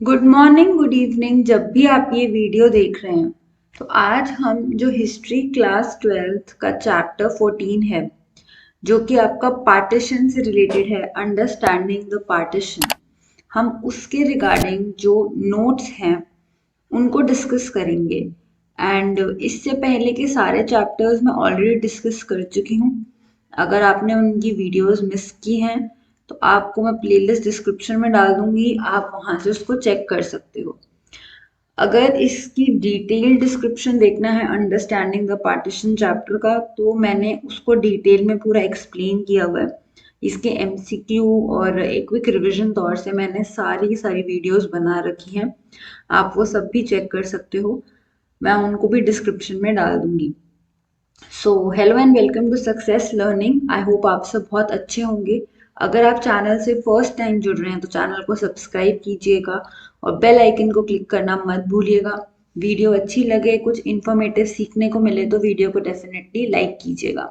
Good morning, good evening. जब भी आप ये वीडियो देख रहे हैं तो आज हम जो हिस्ट्री क्लास 12th का चैप्टर 14 है, जो कि आपका पार्टीशन से रिलेटेड है, अंडरस्टैंडिंग द पार्टीशन, हम उसके रिगार्डिंग जो नोट्स हैं उनको डिस्कस करेंगे। एंड इससे पहले के सारे चैप्टर्स मैं ऑलरेडी डिस्कस कर चुकी हूँ। अगर आपने उनकी वीडियोस मिस की हैं तो आपको मैं प्लेलिस्ट डिस्क्रिप्शन में डाल दूंगी, आप वहां से उसको चेक कर सकते हो। अगर इसकी डिटेल डिस्क्रिप्शन देखना है अंडरस्टैंडिंग द पार्टीशन चैप्टर का, तो मैंने उसको डिटेल में पूरा एक्सप्लेन किया हुआ है। इसके एमसीक्यू और एक क्विक रिवीजन तौर से मैंने सारी की सारी वीडियोस बना रखी हैं, आप वो सब भी चेक कर सकते हो। मैं उनको भी डिस्क्रिप्शन में डाल दूंगी। So hello and welcome to success learning. I hope आप सब बहुत अच्छे होंगे। अगर आप चैनल से फर्स्ट टाइम जुड़ रहे हैं तो चैनल को सब्सक्राइब कीजिएगा और बेल आइकन को क्लिक करना मत भूलिएगा। वीडियो अच्छी लगे, कुछ इन्फॉर्मेटिव सीखने को मिले तो वीडियो को डेफिनेटली लाइक कीजिएगा।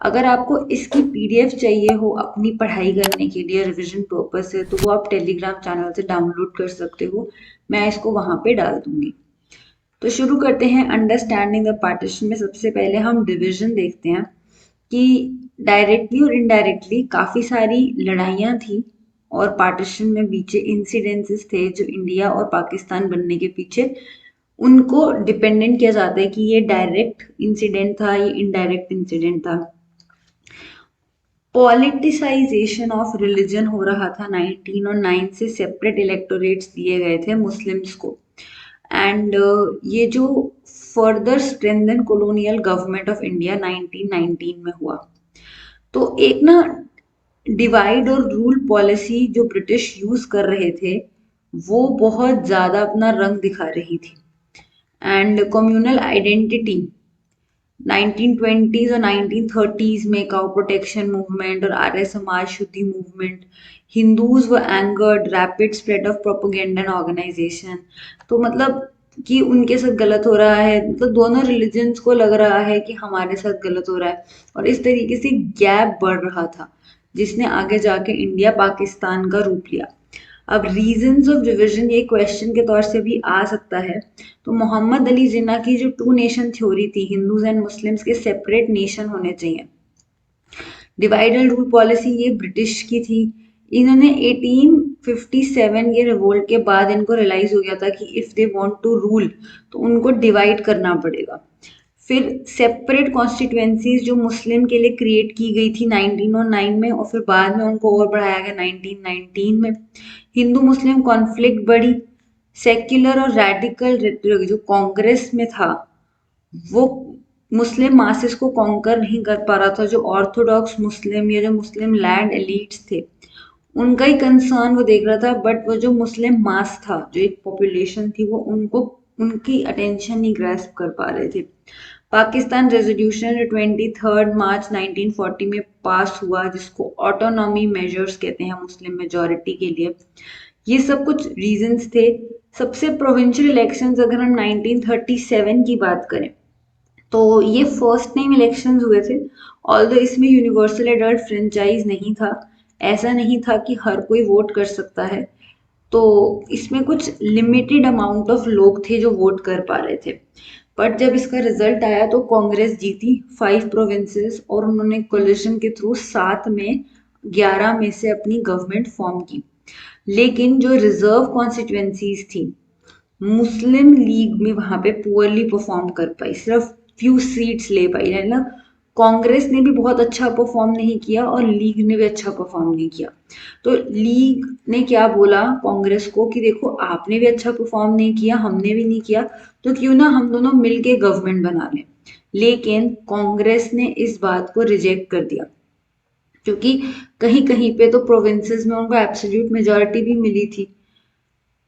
अगर आपको इसकी पीडीएफ चाहिए हो अपनी पढ़ाई करने के लिए रिविजन पर्पज से, तो वो आप टेलीग्राम चैनल से डाउनलोड कर सकते हो। मैं इसको वहां पे डाल दूंगी। तो शुरू करते हैं अंडरस्टैंडिंग द पार्टीशन में। सबसे पहले हम डिवीजन देखते हैं कि डायरेक्टली और इनडायरेक्टली काफी सारी लड़ाइयाँ थी और पार्टीशन में पीछे इंसिडेंसेस थे जो इंडिया और पाकिस्तान बनने के पीछे, उनको डिपेंडेंट किया जाता है कि ये डायरेक्ट इंसिडेंट था, ये इनडायरेक्ट इंसिडेंट था। पॉलिटिसाइजेशन ऑफ रिलीजन हो रहा था 1909 से, सेपरेट इलेक्टोरेट्स दिए गए थे मुस्लिम्स को। एंड ये जो further strengthen colonial government of India 1919 में हुआ, तो एक ना डिवाइड और रूल पॉलिसी जो ब्रिटिश यूज कर रहे थे वो बहुत ज्यादा अपना रंग दिखा रही थी। एंड कम्युनल आइडेंटिटी 1920s और 1930s में काउ प्रोटेक्शन मूवमेंट और Arya Samaj Shuddhi movement, Hindus were angered, rapid spread of propaganda and organisation. तो मतलब कि उनके साथ गलत हो रहा है, मतलब दोनों रिलीजन्स को लग रहा है कि हमारे साथ गलत हो रहा है, और इस तरीके से गैप बढ़ रहा था जिसने आगे जाके इंडिया पाकिस्तान का रूप लिया। अब रीजंस ऑफ डिवीजन ये क्वेश्चन के तौर से भी आ सकता है। तो मोहम्मद अली जिन्ना की जो टू नेशन थ्योरी थी, हिंदूज एंड मुस्लिम्स के सेपरेट नेशन होने चाहिए, डिवाइड एंड रूल पॉलिसी, ये ब्रिटिश की थी। इन्होंने 1857 के रिवोल्ट के बाद इनको रियलाइज हो गया था कि if they want to rule तो उनको डिवाइड करना पड़ेगा। फिर सेपरेट कॉन्स्टिट्यूएंसीज जो मुस्लिम के लिए क्रिएट की गई थी 1909 में, और फिर बाद में उनको और बढ़ाया गया 1919 में। हिंदू मुस्लिम कॉन्फ्लिक्ट बढ़ी। सेक्युलर और रेडिकल जो कांग्रेस में था वो मुस्लिम मासेस को कॉन्कर नहीं कर पा रहा था। जो ऑर्थोडॉक्स मुस्लिम या जो मुस्लिम लैंड एलिट्स थे उनका ही कंसर्न वो देख रहा था, बट वो जो मुस्लिम मास था, जो एक पॉपुलेशन थी, वो उनको उनकी अटेंशन नहीं ग्रैस्प कर पा रहे थे। पाकिस्तान रेजोल्यूशन 23 मार्च 1940 में पास हुआ, जिसको ऑटोनॉमी मेजर्स कहते हैं मुस्लिम मेजोरिटी के लिए। ये सब कुछ रीजंस थे। सबसे प्रोविंशियल इलेक्शंस अगर हम 1937 की बात करें तो ये फर्स्ट टाइम इलेक्शंस हुए थे। ऑल्दो इसमें यूनिवर्सल एडल्ट फ्रेंचाइज नहीं था, ऐसा नहीं था कि हर कोई वोट कर सकता है। तो इसमें कुछ लिमिटेड अमाउंट ऑफ लोग थे जो वोट कर पा रहे थे। बट जब इसका रिजल्ट आया तो कांग्रेस जीती 5 प्रोविंसेस, और उन्होंने कोलिशन के थ्रू 7 में 11 में से अपनी गवर्नमेंट फॉर्म की। लेकिन जो रिजर्व कॉन्स्टिट्युएंसीज थी, मुस्लिम लीग में वहां पे पुअरली परफॉर्म कर पाई, सिर्फ फ्यू सीट्स ले पाई है ना। कांग्रेस ने भी बहुत अच्छा परफॉर्म नहीं किया और लीग ने भी अच्छा परफॉर्म नहीं किया। तो लीग ने क्या बोला कांग्रेस को कि देखो आपने भी अच्छा परफॉर्म नहीं किया, हमने भी नहीं किया, तो क्यों ना हम दोनों मिलके गवर्नमेंट बना लें। लेकिन कांग्रेस ने इस बात को रिजेक्ट कर दिया, क्योंकि कहीं कहीं पे तो प्रोविंसेस में उनको एब्सोल्यूट मेजोरिटी भी मिली थी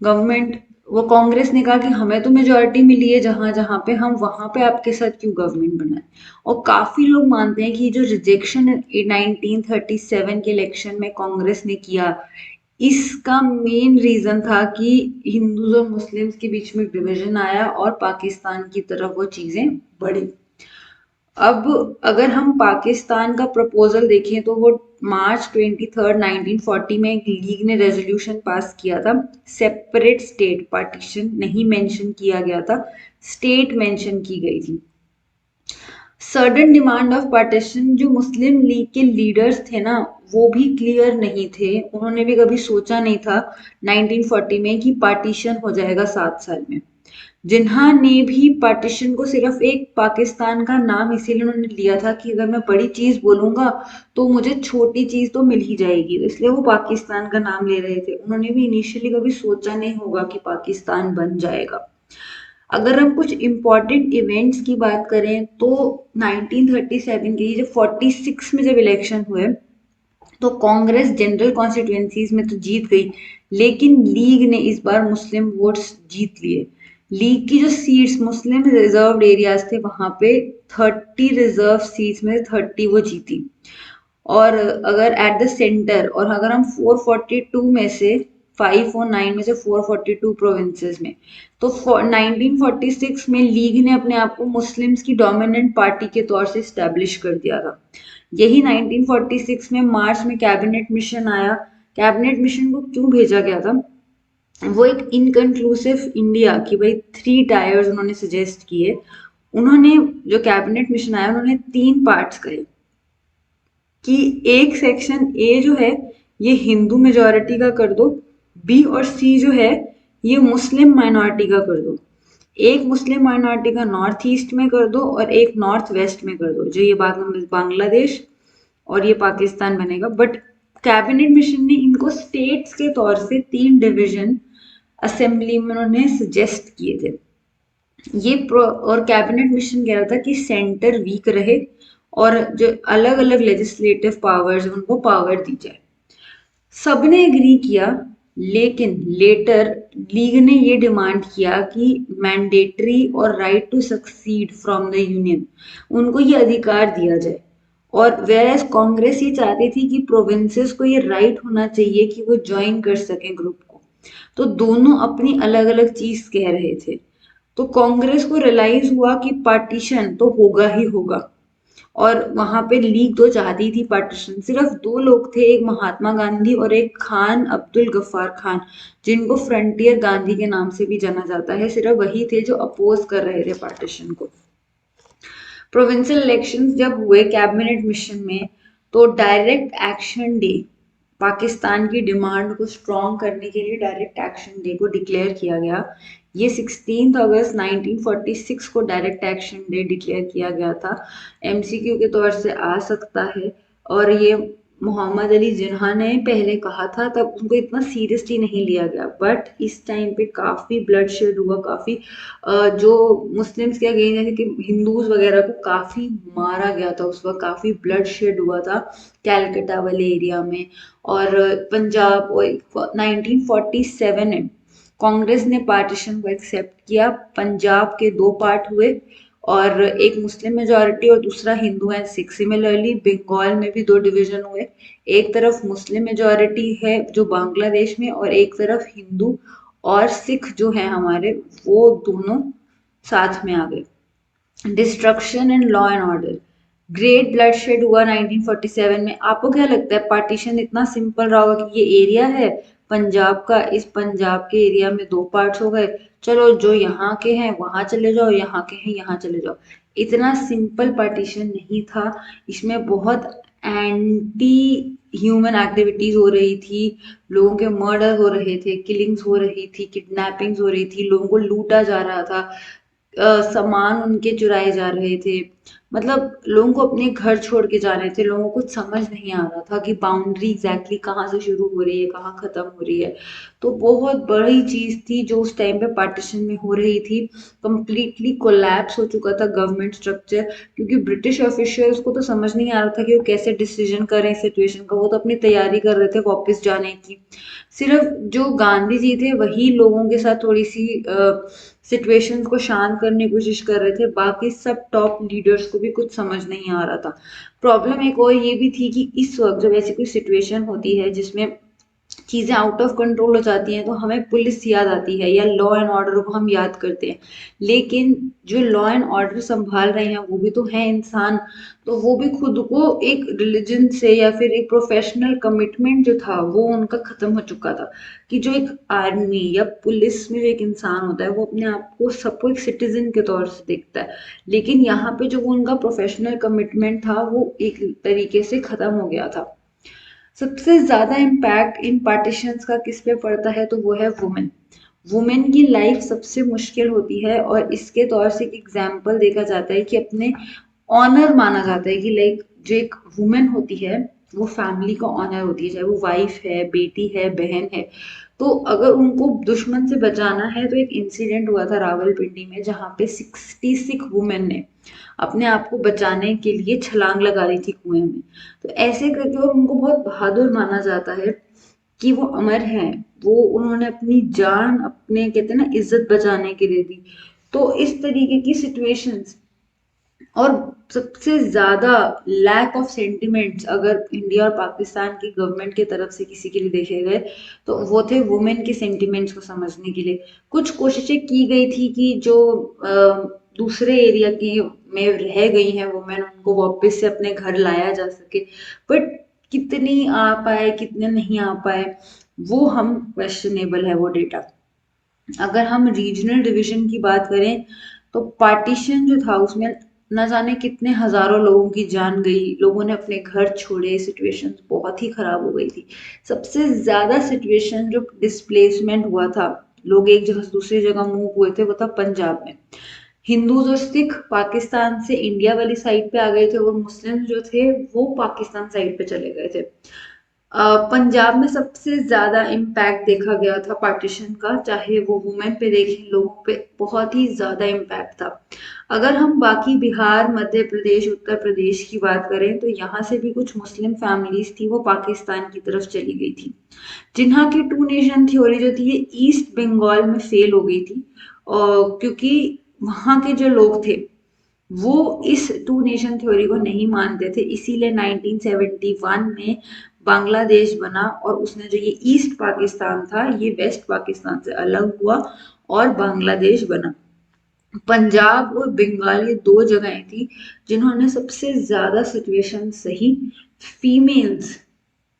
गवर्नमेंट। वो कांग्रेस ने कहा कि हमें तो मेजोरिटी मिली है जहां जहां पे, हम वहां पे आपके साथ क्यों गवर्नमेंट बनाए। और काफी लोग मानते हैं कि जो रिजेक्शन 1937 के इलेक्शन में कांग्रेस ने किया, इसका मेन रीजन था कि हिंदूज और मुस्लिम्स के बीच में डिवीजन आया और पाकिस्तान की तरफ वो चीजें बढ़ी। अब अगर हम पाकिस्तान का प्रपोजल देखें तो वो मार्च 23 1940 में एक लीग ने रेजोल्यूशन पास किया था। सेपरेट स्टेट, पार्टीशन नहीं मेंशन किया गया था, स्टेट मेंशन की गई थी। सडन डिमांड ऑफ पार्टीशन, जो मुस्लिम लीग के लीडर्स थे ना, वो भी क्लियर नहीं थे। उन्होंने भी कभी सोचा नहीं था 1940 में कि पार्टीशन हो जाएगा 7 साल में। जिन्हा ने भी पार्टीशन को सिर्फ एक पाकिस्तान का नाम इसीलिए उन्होंने लिया था कि अगर मैं बड़ी चीज बोलूंगा तो मुझे छोटी चीज तो मिल ही जाएगी, इसलिए वो पाकिस्तान का नाम ले रहे थे। उन्होंने भी इनिशियली कभी सोचा नहीं होगा कि पाकिस्तान बन जाएगा। अगर हम कुछ इम्पोर्टेंट इवेंट्स की बात करें तो 1937 के जब 46 में जब इलेक्शन हुए तो कांग्रेस जनरल कॉन्स्टिट्यूएंसीज में तो जीत गई, लेकिन लीग ने इस बार मुस्लिम वोट्स जीत लिए। लीग की जो सीट्स मुस्लिम रिजर्व्ड एरियाज थे वहां पे 30 रिजर्व सीट्स में 30 वो जीती। और अगर एट द सेंटर, और अगर हम 442 में से 509 में से 442 प्रोविंसेस में, तो 1946 में लीग ने अपने आप को मुस्लिम्स की डोमिनेंट पार्टी के तौर से स्टैब्लिश कर दिया था। यही 1946 में मार्च में कैबिनेट मिशन आया। कैबिनेट मिशन को क्यों भेजा गया था? वो एक इनकंक्लूसिव इंडिया की भाई 3 टायर्स उन्होंने सजेस्ट किए। उन्होंने जो कैबिनेट मिशन आया उन्होंने 3 पार्ट्स करे कि एक सेक्शन ए जो है ये हिंदू मेजोरिटी का कर दो, बी और सी जो है ये मुस्लिम माइनॉरिटी का कर दो, एक मुस्लिम माइनॉरिटी का नॉर्थ ईस्ट में कर दो और एक नॉर्थ वेस्ट में कर दो, जो ये बांग्लादेश और ये पाकिस्तान बनेगा। बट कैबिनेट मिशन ने इनको स्टेट्स के तौर से 3 डिवीजन असेंबली में उन्होंने सजेस्ट किए थे। और कैबिनेट मिशन कह रहा था कि सेंटर वीक रहे और जो अलग अलग लेजिस्लेटिव पावर्स उनको पावर दी जाए। सबने एग्री किया, लेकिन लेटर लीग ने ये डिमांड किया कि मैंडेटरी और right to secede from the union, उनको ये अधिकार दिया जाए। और वेयर कांग्रेस ये चाहती थी कि प्रोविंसेस को ये राइट होना चाहिए कि वो ज्वाइन कर सकें ग्रुप को। तो दोनों अपनी अलग अलग चीज कह रहे थे। तो कांग्रेस को रियलाइज हुआ कि पार्टीशन तो होगा ही होगा, और वहां पे लीग तो चाहती थी पार्टीशन। सिर्फ 2 लोग थे, एक महात्मा गांधी और एक खान अब्दुल गफ्फार खान, जिनको फ्रंटियर गांधी के नाम से भी जाना जाता है। सिर्फ वही थे जो अपोज कर रहे थे पार्टीशन को। प्रोविंशियल इलेक्शंस जब हुए कैबिनेट मिशन में, तो डायरेक्ट एक्शन डे, पाकिस्तान की डिमांड को स्ट्रॉन्ग करने के लिए डायरेक्ट एक्शन डे को डिक्लेयर किया गया। ये 16 अगस्त 1946 को डायरेक्ट एक्शन डे डिक्लेयर किया गया था। एमसीक्यू के तौर से आ सकता है। और ये मोहम्मद अली जिन्ना ने पहले कहा था, तब उनको इतना सीरियसली नहीं लिया गया। बट इस टाइम पे काफ़ी ब्लड शेड हुआ, काफ़ी जो मुस्लिम्स क्या कहें, जैसे कि हिंदूज वगैरह को काफ़ी मारा गया था उस वक्त, काफ़ी ब्लड शेड हुआ था कैलकटा वाले एरिया में। और पंजाब और 1947 में कांग्रेस ने पार्टीशन को एक्सेप्ट किया। पंजाब के 2 पार्ट हुए, और एक मुस्लिम मेजोरिटी और दूसरा हिंदू एंड सिख। सिमिलरली बंगाल में भी 2 डिवीजन हुए, एक तरफ मुस्लिम मेजोरिटी है जो बांग्लादेश में, और एक तरफ हिंदू और सिख जो है हमारे, वो दोनों साथ में आ गए। Destruction and law and order, great blood shed हुआ 1947 में। आपको क्या लगता है पार्टीशन इतना सिंपल रहा होगा कि ये एरिया है पंजाब का, इस पंजाब के एरिया में 2 पार्ट्स हो गए, चलो जो यहाँ के हैं वहां चले जाओ, यहाँ के हैं यहाँ चले जाओ। इतना सिंपल पार्टीशन नहीं था। इसमें बहुत एंटी ह्यूमन एक्टिविटीज हो रही थी, लोगों के मर्डर हो रहे थे, किलिंग्स हो रही थी, किडनैपिंग्स हो रही थी, लोगों को लूटा जा रहा था, सामान उनके चुराए जा रहे थे। मतलब लोगों को अपने घर छोड़ के जा रहे थे। लोगों को कुछ समझ नहीं आ रहा था कि बाउंड्री एग्जैक्टली कहाँ से शुरू हो रही है, कहाँ खत्म हो रही है। तो बहुत बड़ी चीज थी जो उस टाइम पे पार्टीशन में हो रही थी। कंप्लीटली कोलैप्स हो चुका था गवर्नमेंट स्ट्रक्चर, क्योंकि ब्रिटिश ऑफिशियल्स को तो समझ नहीं आ रहा था कि वो कैसे डिसीजन करें सिचुएशन का। वो तो अपनी तैयारी कर रहे थे वापस जाने की। सिर्फ जो गांधी जी थे वही लोगों के साथ थोड़ी सी सिचुएशंस को शांत करने की कोशिश कर रहे थे, बाकी सब टॉप लीडर्स को भी कुछ समझ नहीं आ रहा था। प्रॉब्लम एक और ये भी थी कि इस वक्त जब ऐसी कोई सिचुएशन होती है जिसमें चीजें आउट ऑफ कंट्रोल हो जाती हैं तो हमें पुलिस याद आती है या लॉ एंड ऑर्डर को हम याद करते हैं। लेकिन जो लॉ एंड ऑर्डर संभाल रहे हैं वो भी तो है इंसान। तो वो भी खुद को एक रिलीजन से या फिर एक प्रोफेशनल कमिटमेंट जो था वो उनका खत्म हो चुका था। कि जो एक आर्मी या पुलिस में जो एक इंसान होता है वो अपने आप को सबको एक सिटीजन के तौर से देखता है। लेकिन यहाँ पे जो वो उनका प्रोफेशनल कमिटमेंट था वो एक तरीके से खत्म हो गया था। सबसे ज्यादा इम्पैक्ट इन पार्टीशंस का किस पे पड़ता है तो वो है वुमेन। वुमेन की लाइफ सबसे मुश्किल होती है और इसके तौर से एक एग्जाम्पल देखा जाता है कि अपने ऑनर माना जाता है कि लाइक जो एक वुमेन होती है वो फैमिली का ऑनर होती है, चाहे वो वाइफ है, बेटी है, बहन है। तो अगर उनको दुश्मन से बचाना है तो एक इंसिडेंट हुआ था रावलपिंडी में जहाँ पे 66 वुमेन ने अपने आप को बचाने के लिए छलांग लगा दी थी कुएं में। तो ऐसे करके और उनको बहुत बहादुर माना जाता है कि वो अमर हैं। वो उन्होंने अपनी जान अपने कहते हैं ना इज्जत बचाने के लिए दी। तो इस तरीके की सिचुएशंस और सबसे ज्यादा लैक ऑफ सेंटिमेंट्स अगर इंडिया और पाकिस्तान की गवर्नमेंट की तरफ से किसी के लिए देखे गए तो वो थे वुमेन के सेंटिमेंट्स को समझने के लिए। कुछ कोशिशें की गई थी कि जो दूसरे एरिया की में रह गई हैं वुमेन उनको वापस से अपने घर लाया जा सके। बट कितनी आ पाए कितने नहीं आ पाए वो हम क्वेश्चनेबल है वो डेटा। अगर हम रीजनल डिवीजन की बात करें तो पार्टीशन जो था उसमें न जाने कितने हजारों लोगों की जान गई, लोगों ने अपने घर छोड़े, सिचुएशन बहुत ही खराब हो गई थी। सबसे ज्यादा सिचुएशन जो डिस्प्लेसमेंट हुआ था, लोग एक जगह से दूसरी जगह मूव हुए थे, वो था पंजाब में। हिंदूज और सिख पाकिस्तान से इंडिया वाली साइड पे आ गए थे और मुस्लिम जो थे वो पाकिस्तान साइड पे चले गए थे। पंजाब में सबसे ज्यादा इम्पैक्ट देखा गया था पार्टीशन का, चाहे वो वुमेन पे देखें, लोगों पे बहुत ही ज्यादा इम्पैक्ट था। अगर हम बाकी बिहार, मध्य प्रदेश, उत्तर प्रदेश की बात करें तो यहाँ से भी कुछ मुस्लिम फैमिलीज थी वो पाकिस्तान की तरफ चली गई थी। जिन्हा की टू नेशन थ्योरी जो थी ये ईस्ट बंगाल में फेल हो गई थी। और क्योंकि वहाँ के जो लोग थे वो इस टू नेशन थ्योरी को नहीं मानते थे, इसीलिए 1971 में बांग्लादेश बना और उसने जो ये ईस्ट पाकिस्तान था ये वेस्ट पाकिस्तान से अलग हुआ और बांग्लादेश बना। पंजाब और बंगाल ये दो जगहें थी जिन्होंने सबसे ज्यादा सिचुएशन सही। फीमेल्स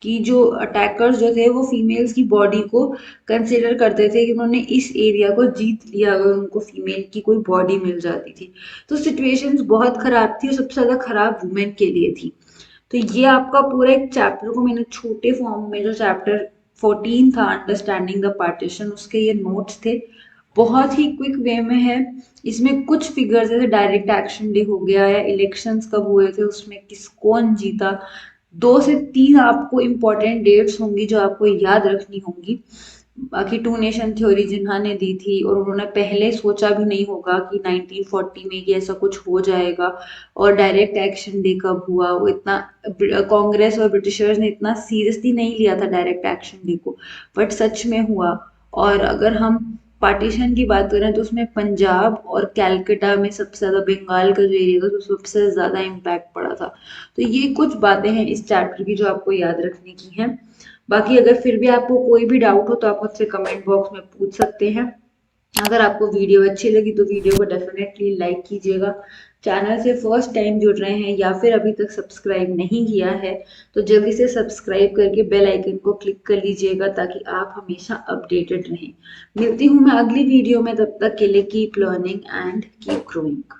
कि जो अटैकर्स जो थे वो फीमेल्स की बॉडी को कंसिडर करते थे कि उन्होंने इस एरिया को जीत लिया अगर उनको फीमेल की कोई बॉडी मिल जाती थी। तो सिचुएशंस बहुत खराब थी और सबसे ज्यादा खराब वुमेन के लिए थी। तो ये आपका पूरा एक चैप्टर को मैंने छोटे फॉर्म में, जो चैप्टर 14 था अंडरस्टैंडिंग द पार्टीशन, उसके ये नोट्स थे। बहुत ही क्विक वे में है। इसमें कुछ फिगर्स जैसे डायरेक्ट एक्शन डे हो गया या इलेक्शंस कब हुए थे उसमें किस कौन जीता, 2 से 3 आपको इम्पोर्टेंट डेट्स होंगी जो आपको याद रखनी होंगी। बाकी टू नेशन थ्योरी जिन्होंने दी थी और उन्होंने पहले सोचा भी नहीं होगा कि 1940 में कि ऐसा कुछ हो जाएगा। और डायरेक्ट एक्शन डे कब हुआ, वो इतना कांग्रेस और ब्रिटिशर्स ने इतना सीरियसली नहीं लिया था डायरेक्ट एक्शन डे को, बट सच में हुआ। और अगर हम पार्टीशन की बात करें तो उसमें पंजाब और कैलकटा में सबसे ज्यादा, बंगाल का जो एरिया था तो सबसे ज्यादा इम्पैक्ट पड़ा था। तो ये कुछ बातें हैं इस चैप्टर की जो आपको याद रखने की हैं। बाकी अगर फिर भी आपको कोई भी डाउट हो तो आप मुझसे कमेंट बॉक्स में पूछ सकते हैं। अगर आपको वीडियो अच्छी लगी तो वीडियो को डेफिनेटली लाइक कीजिएगा। चैनल से फर्स्ट टाइम जुड़ रहे हैं या फिर अभी तक सब्सक्राइब नहीं किया है तो जल्दी से सब्सक्राइब करके बेल आइकन को क्लिक कर लीजिएगा ताकि आप हमेशा अपडेटेड रहें। मिलती हूँ मैं अगली वीडियो में, तब तक के लिए keep learning and keep growing.